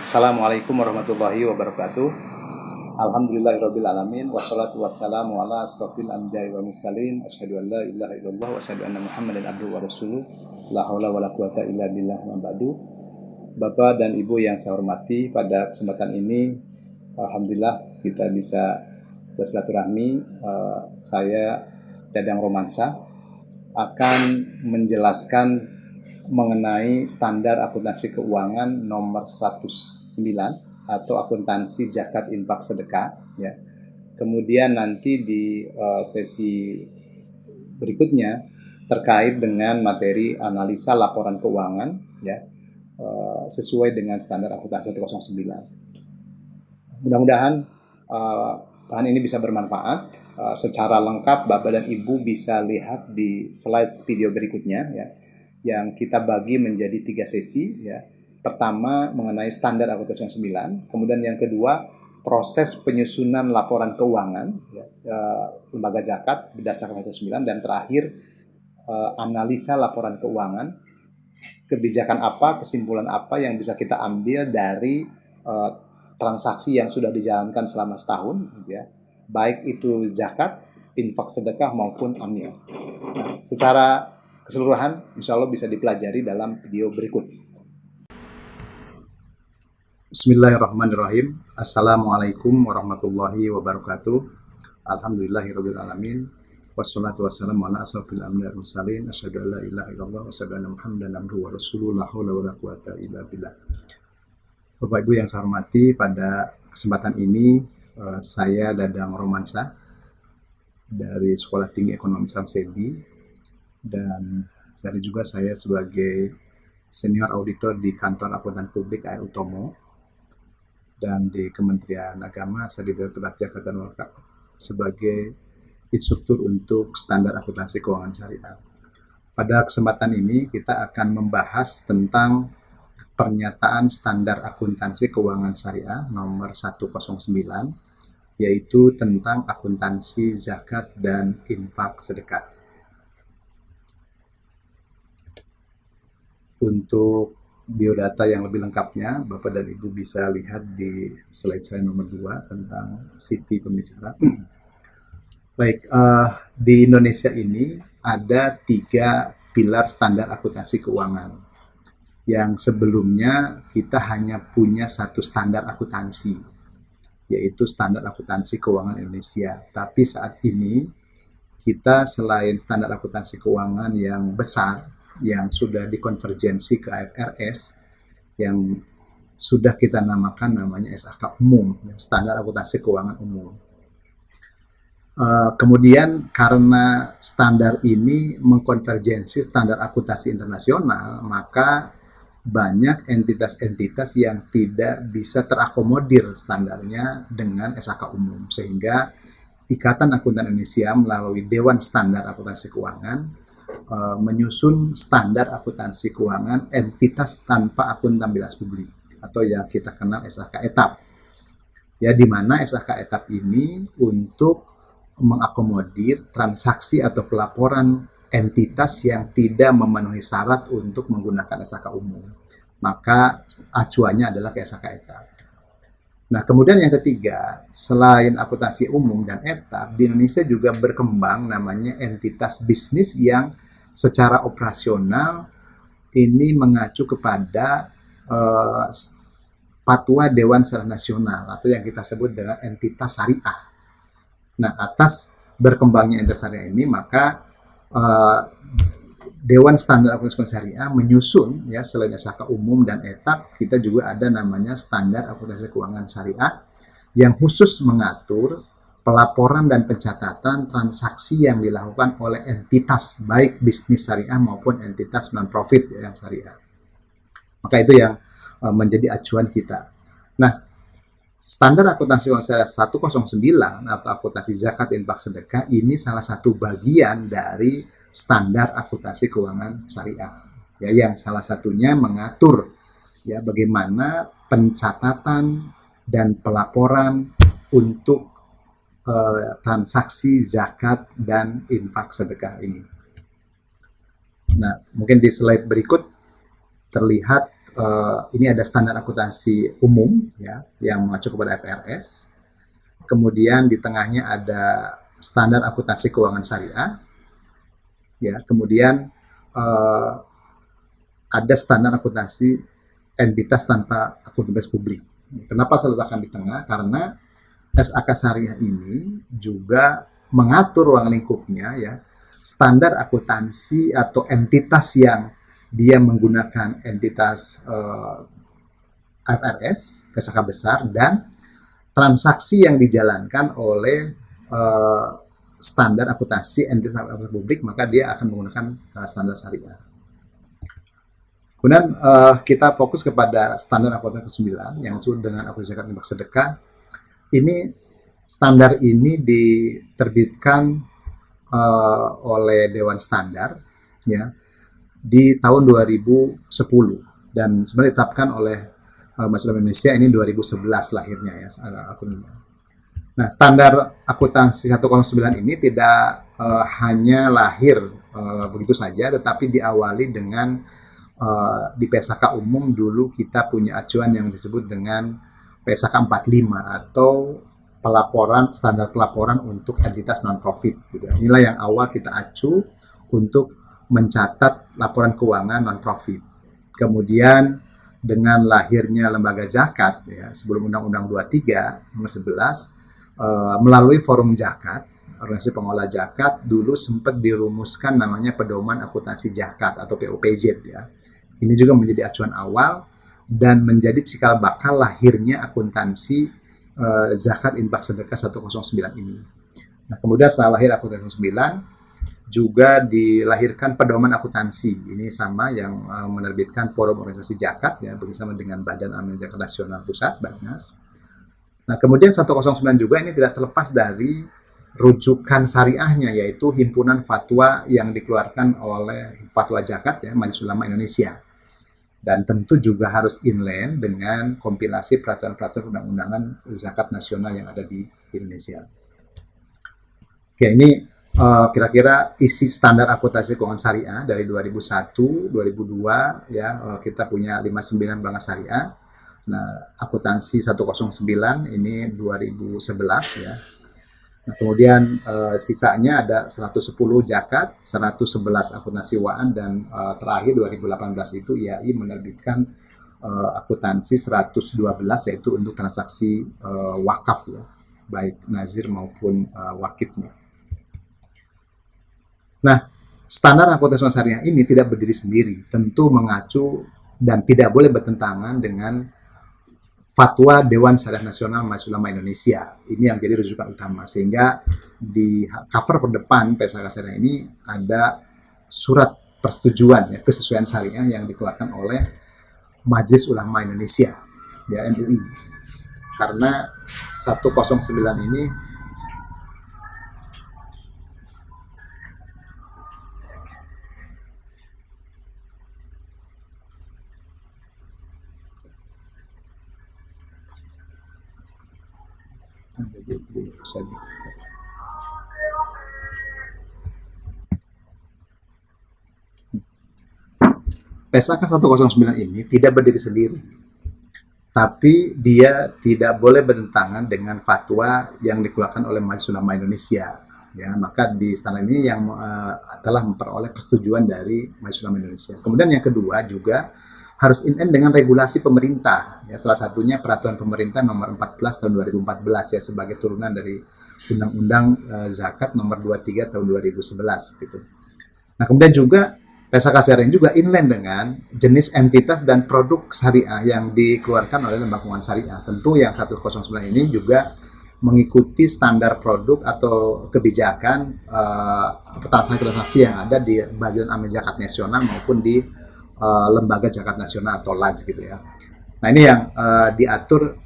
Assalamualaikum warahmatullahi wabarakatuh. Alhamdulillahirabbil alamin wassalatu wassalamu ala asrofil anbiya'i wal mursalin asyhadu an la ilaha illallah wa asyhadu anna muhammadan abduhu wa rasuluh la haula wala quwata illa billah wa ba'du. Bapak dan Ibu yang saya hormati, pada kesempatan ini alhamdulillah kita bisa bersilaturahmi. Saya Dadang Romansa akan menjelaskan mengenai standar akuntansi keuangan nomor 109 atau akuntansi zakat infak sedekah ya. Kemudian nanti di sesi berikutnya terkait dengan materi analisa laporan keuangan ya, sesuai dengan standar akuntansi 109. Mudah-mudahan bahan ini bisa bermanfaat. Secara lengkap Bapak dan Ibu bisa lihat di slide video berikutnya ya, yang kita bagi menjadi 3 sesi ya. Pertama mengenai standar akuntansi 9, kemudian yang kedua proses penyusunan laporan keuangan ya, lembaga zakat berdasarkan akuntansi 9, dan terakhir analisa laporan keuangan, kebijakan apa, kesimpulan apa yang bisa kita ambil dari transaksi yang sudah dijalankan selama setahun ya, baik itu zakat, infak sedekah maupun amil. Nah, secara keseluruhan insya Allah bisa dipelajari dalam video berikut. Bismillahirrahmanirrahim. Assalamualaikum warahmatullahi wabarakatuh. Alhamdulillahirabbil alamin. Wassalatu wassalamu ala asrofil anbiya'i wal mursalin asyhadu an la ilaha illallah wa asyhadu anna muhammadan abduhu wa rasuluh la haula wala quwata illa billah. Bapak Ibu yang saya hormati, pada kesempatan ini saya Dadang Romansa dari Sekolah Tinggi Ekonomi Islam SEBI, dan saya juga sebagai senior auditor di Kantor Akuntan Publik AR Utomo, dan di Kementerian Agama saya di Direktorat Zakat dan Wakaf sebagai instruktur untuk standar akuntansi keuangan syariah. Pada kesempatan ini kita akan membahas tentang pernyataan standar akuntansi keuangan syariah nomor 109, yaitu tentang akuntansi zakat dan infak sedekah. Untuk biodata yang lebih lengkapnya, Bapak dan Ibu bisa lihat di slide saya nomor 2 tentang CV pembicara. Baik, di Indonesia ini ada 3 pilar standar akuntansi keuangan. Yang sebelumnya kita hanya punya 1 standar akuntansi, yaitu standar akuntansi keuangan Indonesia. Tapi saat ini kita selain standar akuntansi keuangan yang besar, yang sudah dikonvergensi ke IFRS, yang sudah kita namanya SAK umum, standar akuntansi keuangan umum. Kemudian karena standar ini mengkonvergensi standar akuntansi internasional, maka banyak entitas-entitas yang tidak bisa terakomodir standarnya dengan SAK umum, sehingga Ikatan Akuntan Indonesia melalui Dewan Standar Akuntansi Keuangan menyusun standar akuntansi keuangan entitas tanpa akuntabilitas publik atau yang kita kenal SAK etap. Ya, di mana SAK etap ini untuk mengakomodir transaksi atau pelaporan entitas yang tidak memenuhi syarat untuk menggunakan SAK umum. Maka acuannya adalah ke SAK etap. Nah, kemudian yang ketiga, selain akuntansi umum dan etap, di Indonesia juga berkembang namanya entitas bisnis yang secara operasional ini mengacu kepada Fatwa Dewan Syariah Nasional atau yang kita sebut dengan entitas syariah. Nah, atas berkembangnya entitas syariah ini, maka Dewan Standar Akuntansi Syariah menyusun ya, selain SAK umum dan etap, kita juga ada namanya Standar Akuntansi Keuangan Syariah yang khusus mengatur pelaporan dan pencatatan transaksi yang dilakukan oleh entitas baik bisnis syariah maupun entitas non-profit ya, yang syariah. Maka itu yang menjadi acuan kita. Nah, Standar Akuntansi Keuangan Syariah 109 atau akuntansi zakat infak sedekah ini salah satu bagian dari standar akuntansi keuangan syariah. Ya, yang salah satunya mengatur ya bagaimana pencatatan dan pelaporan untuk transaksi zakat dan infak sedekah ini. Nah, mungkin di slide berikut terlihat ini ada standar akuntansi umum ya yang mengacu kepada FRS. Kemudian di tengahnya ada standar akuntansi keuangan syariah. Ya, kemudian ada standar akuntansi entitas tanpa akuntabilitas publik. Kenapa saya letakkan di tengah? Karena SAK Syariah ini juga mengatur ruang lingkupnya ya, standar akuntansi atau entitas yang dia menggunakan entitas IFRS, SAK besar, dan transaksi yang dijalankan oleh standar akuntansi entitas publik, maka dia akan menggunakan standar syariah. Kemudian kita fokus kepada standar akuntansi ke-9 yang disebut dengan akuntansi zakat infak sedekah. Ini standar ini diterbitkan oleh Dewan Standar ya di tahun 2010 dan sebenarnya ditetapkan oleh Majelis Indonesia ini 2011 lahirnya ya akunnya. Nah, standar akuntansi 109 ini tidak hanya lahir begitu saja, tetapi diawali dengan di PSAK umum dulu kita punya acuan yang disebut dengan PSAK 45 atau pelaporan standar pelaporan untuk entitas non-profit. Gitu. Inilah yang awal kita acu untuk mencatat laporan keuangan non-profit. Kemudian dengan lahirnya lembaga zakat ya sebelum Undang-Undang 23 nomor 11 melalui forum zakat, organisasi pengolah zakat dulu sempat dirumuskan namanya pedoman akuntansi zakat atau POPZ ya. Ini juga menjadi acuan awal dan menjadi cikal bakal lahirnya akuntansi zakat infak sedekah 109 ini. Nah, kemudian setelah lahir akuntansi 9 juga dilahirkan pedoman akuntansi. Ini sama yang menerbitkan forum organisasi zakat ya bersama dengan Badan Amil Zakat Nasional Pusat Batnas. Nah, kemudian 109 juga ini tidak terlepas dari rujukan syariahnya yaitu himpunan fatwa yang dikeluarkan oleh Fatwa Zakat ya Majelis Ulama Indonesia. Dan tentu juga harus inline dengan kompilasi peraturan-peraturan undang-undangan zakat nasional yang ada di Indonesia. Oke, ini kira-kira isi standar akuntansi keuangan syariah dari 2001, 2002 ya kita punya 59 bank syariah. Nah, akuntansi 109 ini 2011 ya. Nah, kemudian sisanya ada 110 zakat, 111 akuntansi waan, dan terakhir 2018 itu IAI menerbitkan akuntansi 112 yaitu untuk transaksi wakaf ya, baik nazir maupun wakifnya. Nah, standar akuntansi syariah ini tidak berdiri sendiri, tentu mengacu dan tidak boleh bertentangan dengan Fatwa Dewan Syariah Nasional Majelis Ulama Indonesia. Ini yang jadi rujukan utama. Sehingga di cover depan PSAK Syariah ini ada surat persetujuan ya, kesesuaian syariah yang dikeluarkan oleh Majelis Ulama Indonesia, ya MUI. Karena 109 ini PSAK 109 ini tidak berdiri sendiri, tapi dia tidak boleh bertentangan dengan fatwa yang dikeluarkan oleh Majelis Ulama Indonesia. Ya, maka di standar ini yang telah memperoleh persetujuan dari Majelis Ulama Indonesia. Kemudian yang kedua juga harus in-end dengan regulasi pemerintah. Ya, salah satunya peraturan pemerintah nomor 14 tahun 2014 ya sebagai turunan dari Undang-Undang Zakat nomor 23 tahun 2011 gitu. Nah, kemudian juga PSAK Syariah juga inline dengan jenis entitas dan produk syariah yang dikeluarkan oleh lembaga keuangan syariah. Tentu yang 109 ini juga mengikuti standar produk atau kebijakan transaksi-transaksi yang ada di Badan Amil Zakat Nasional maupun di lembaga zakat nasional atau LAZ gitu ya. Nah, ini yang diatur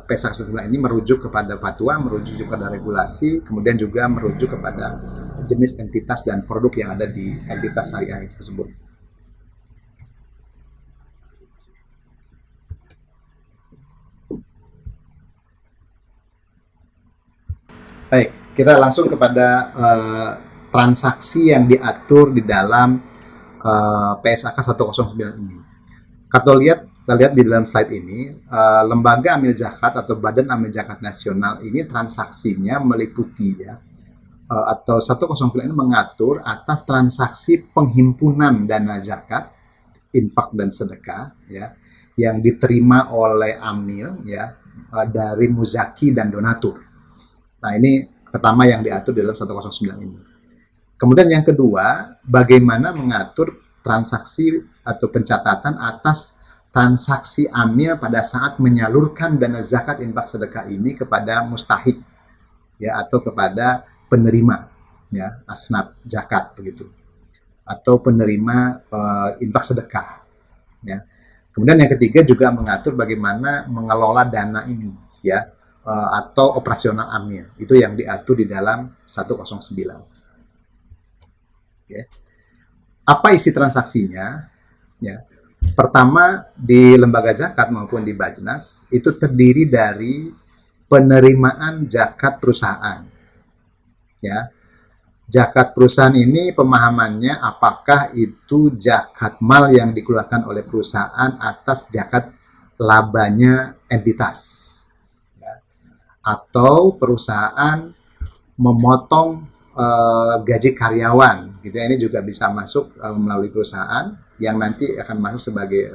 PSAK 109 ini merujuk kepada fatwa, merujuk kepada regulasi, kemudian juga merujuk kepada jenis entitas dan produk yang ada di entitas syariah itu tersebut. Baik, kita langsung kepada transaksi yang diatur di dalam PSAK 109 ini. Kita lihat di dalam slide ini, lembaga amil zakat atau Badan Amil Zakat Nasional ini transaksinya meliputi ya, atau 109 ini mengatur atas transaksi penghimpunan dana zakat, infak dan sedekah ya, yang diterima oleh amil ya, dari muzaki dan donatur. Nah, ini pertama yang diatur di dalam 109 ini. Kemudian yang kedua, bagaimana mengatur transaksi atau pencatatan atas transaksi amil pada saat menyalurkan dana zakat infak sedekah ini kepada mustahik ya, atau kepada penerima ya, asnaf zakat begitu, atau penerima infak sedekah ya. Kemudian yang ketiga juga mengatur bagaimana mengelola dana ini ya, atau operasional amil. Itu yang diatur di dalam 109. Okay. Apa isi transaksinya? Ya. Pertama, di lembaga zakat maupun di Bajnas itu terdiri dari penerimaan zakat perusahaan. Ya. Zakat perusahaan ini pemahamannya apakah itu zakat mal yang dikeluarkan oleh perusahaan atas zakat labanya entitas. Ya. Atau perusahaan memotong gaji karyawan gitu ya, ini juga bisa masuk melalui perusahaan yang nanti akan masuk sebagai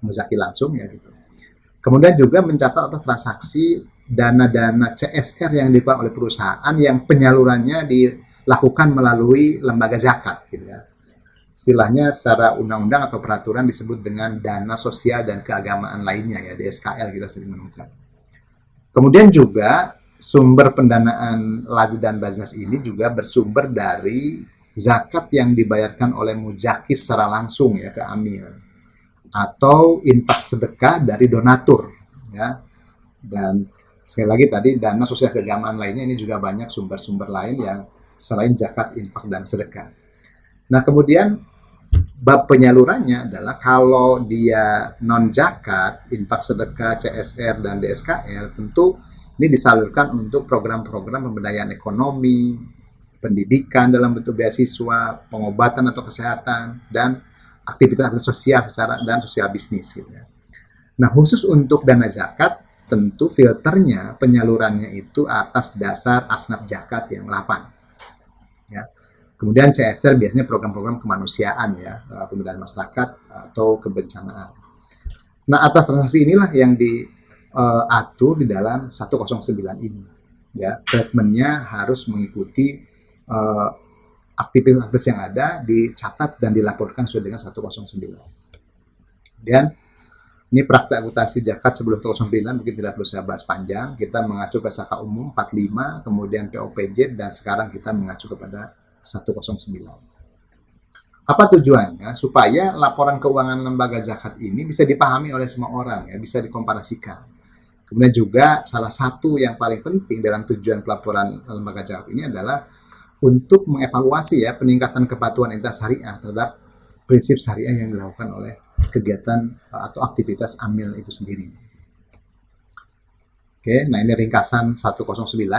muzaki langsung ya gitu. Kemudian juga mencatat atas transaksi dana-dana CSR yang dikeluarkan oleh perusahaan yang penyalurannya dilakukan melalui lembaga zakat gitu ya. Istilahnya secara undang-undang atau peraturan disebut dengan dana sosial dan keagamaan lainnya ya, DSKL kita sering menemukan. Kemudian juga sumber pendanaan Lajnah dan Bajnas ini juga bersumber dari zakat yang dibayarkan oleh muzaki secara langsung ya ke amil, atau infak sedekah dari donatur ya. Dan sekali lagi tadi dana sosial keagamaan lainnya, ini juga banyak sumber-sumber lain yang selain zakat, infak dan sedekah. Nah, kemudian bab penyalurannya adalah kalau dia non zakat, infak sedekah, CSR dan DSKL, tentu ini disalurkan untuk program-program pemberdayaan ekonomi, pendidikan dalam bentuk beasiswa, pengobatan atau kesehatan, dan aktivitas sosial dan sosial bisnis gitu ya. Nah, khusus untuk dana zakat, tentu filternya penyalurannya itu atas dasar asnaf zakat yang 8. Ya. Kemudian CSR biasanya program-program kemanusiaan ya, pemberdayaan masyarakat atau kebencanaan. Nah, atas transaksi inilah yang diatur di dalam 109 ini. Ya, treatmentnya harus mengikuti aktivitas yang ada, dicatat dan dilaporkan sesuai dengan 109. Dan ini praktek akuntansi zakat sebelum 109 mungkin tidak perlu saya bahas panjang. Kita mengacu ke SK umum 45, kemudian POPJ, dan sekarang kita mengacu kepada 109. Apa tujuannya? Supaya laporan keuangan lembaga zakat ini bisa dipahami oleh semua orang ya, bisa dikomparasikan. Kemudian juga salah satu yang paling penting dalam tujuan pelaporan lembaga zakat ini adalah untuk mengevaluasi ya peningkatan kepatuhan entitas syariah terhadap prinsip syariah yang dilakukan oleh kegiatan atau aktivitas amil itu sendiri. Oke, nah ini ringkasan 109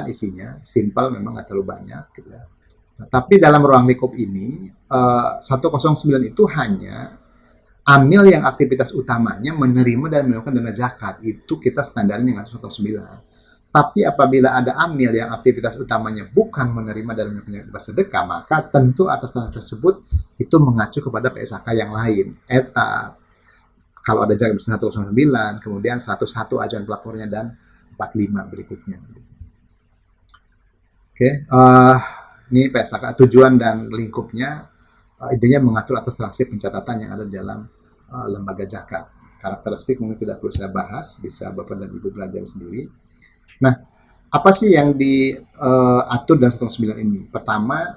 isinya, simple memang nggak terlalu banyak gitu ya. Nah, tapi dalam ruang lingkup ini 109 itu hanya amil yang aktivitas utamanya menerima dan mengeluarkan dana zakat, itu kita standarnya ngatur 109. Tapi apabila ada amil yang aktivitas utamanya bukan menerima dan mengeluarkan sedekah, maka tentu atas dana tersebut itu mengacu kepada PSAK yang lain. ETA, kalau ada zakat 109, kemudian 101 ajuan pelapornya, dan 45 berikutnya. Oke, ini PSAK, tujuan dan lingkupnya intinya mengatur atas transaksi pencatatan yang ada di dalam lembaga zakat. Karakteristik mungkin tidak perlu saya bahas, bisa Bapak dan Ibu belajar sendiri. Nah, apa sih yang diatur dalam 109 ini? Pertama,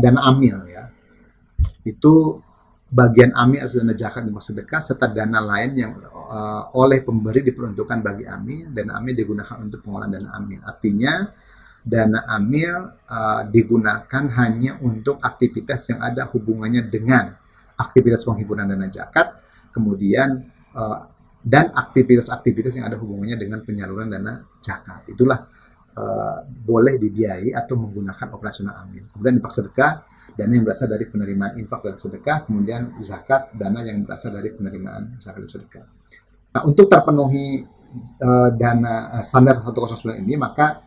dana amil ya. Itu bagian amil asal dana zakat dan sedekah serta dana lain yang oleh pemberi diperuntukkan bagi amil. Dana amil digunakan untuk pengolahan dana amil. Artinya dana amil digunakan hanya untuk aktivitas yang ada hubungannya dengan aktivitas penghimpunan dana zakat, kemudian dan aktivitas-aktivitas yang ada hubungannya dengan penyaluran dana zakat. Itulah boleh dibiayai atau menggunakan operasional amil. Kemudian infak sedekah, dana yang berasal dari penerimaan infak dan sedekah, kemudian zakat, dana yang berasal dari penerimaan zakat dan sedekah. Nah, untuk terpenuhi dana standar 109 ini, maka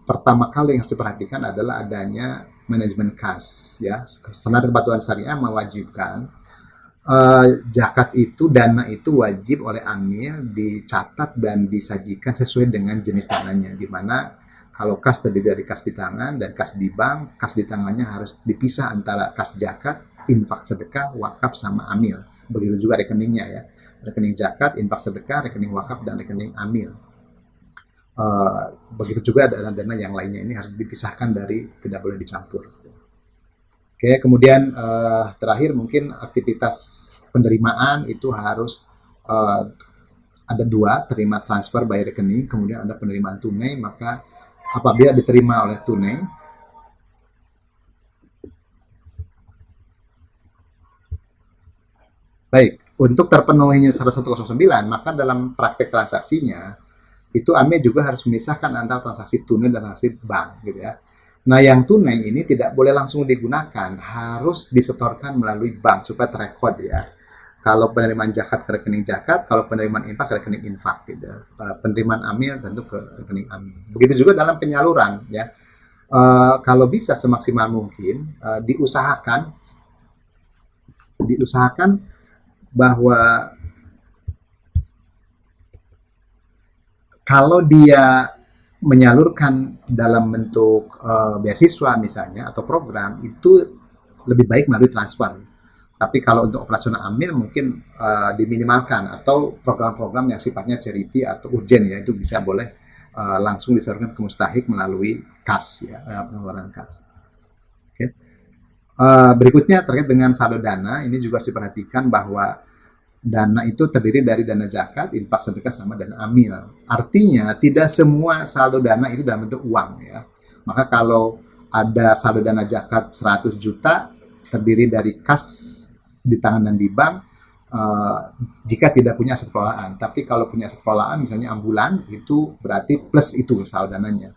pertama kali yang harus diperhatikan adalah adanya manajemen kas. Ya, standar kepatuhan syariah mewajibkan zakat itu, dana itu wajib oleh amil dicatat dan disajikan sesuai dengan jenis dananya, di mana kalau kas terdiri dari kas di tangan dan kas di bank, kas di tangannya harus dipisah antara kas zakat, infak sedekah, wakaf, sama amil. Begitu juga rekeningnya ya, rekening zakat, infak sedekah, rekening wakaf, dan rekening amil. Begitu juga dana-dana yang lainnya ini harus dipisahkan dari, tidak boleh dicampur. Oke, kemudian terakhir mungkin aktivitas penerimaan itu harus ada dua, terima transfer by rekening, kemudian ada penerimaan tunai. Maka apabila diterima oleh tunai, baik, untuk terpenuhinya 109, maka dalam praktek transaksinya itu AME juga harus memisahkan antara transaksi tunai dan transaksi bank, gitu ya. Nah, yang tunai ini tidak boleh langsung digunakan, harus disetorkan melalui bank supaya terekod ya. Kalau penerimaan zakat ke rekening zakat, kalau penerimaan infak ke rekening infak, gitu. Penerimaan amil tentu ke rekening amil. Begitu juga dalam penyaluran ya. Kalau bisa semaksimal mungkin diusahakan bahwa kalau dia menyalurkan dalam bentuk beasiswa misalnya atau program, itu lebih baik melalui transfer. Tapi kalau untuk operasional amil mungkin diminimalkan, atau program-program yang sifatnya charity atau urgent ya, itu bisa boleh langsung disalurkan ke mustahik melalui kas ya, pengeluaran kas. Okay. Berikutnya terkait dengan saldo dana, ini juga harus diperhatikan bahwa dana itu terdiri dari dana zakat, infak sedekah, sama dana amil. Artinya tidak semua saldo dana itu dalam bentuk uang ya. Maka kalau ada saldo dana zakat 100 juta terdiri dari kas di tangan dan di bank, jika tidak punya aset kelolaan. Tapi kalau punya aset kelolaan misalnya ambulan, itu berarti plus itu saldo dananya.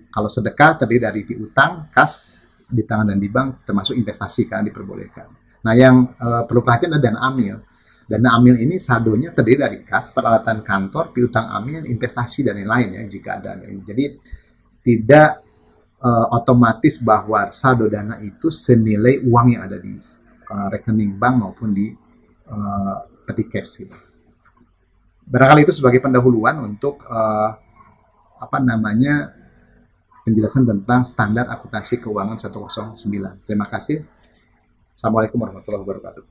Kalau sedekah terdiri dari piutang, kas di tangan dan di bank, termasuk investasi karena diperbolehkan. Nah, yang perlu perhatian adalah dana amil. Dana amil ini saldonya terdiri dari kas, peralatan kantor, piutang amil, investasi, dan lain-lain ya, jika ada. Jadi tidak otomatis bahwa saldo dana itu senilai uang yang ada di rekening bank maupun di peti cash. Gitu. Barangkali itu sebagai pendahuluan untuk penjelasan tentang standar akuntansi keuangan 109. Terima kasih. Assalamualaikum warahmatullahi wabarakatuh.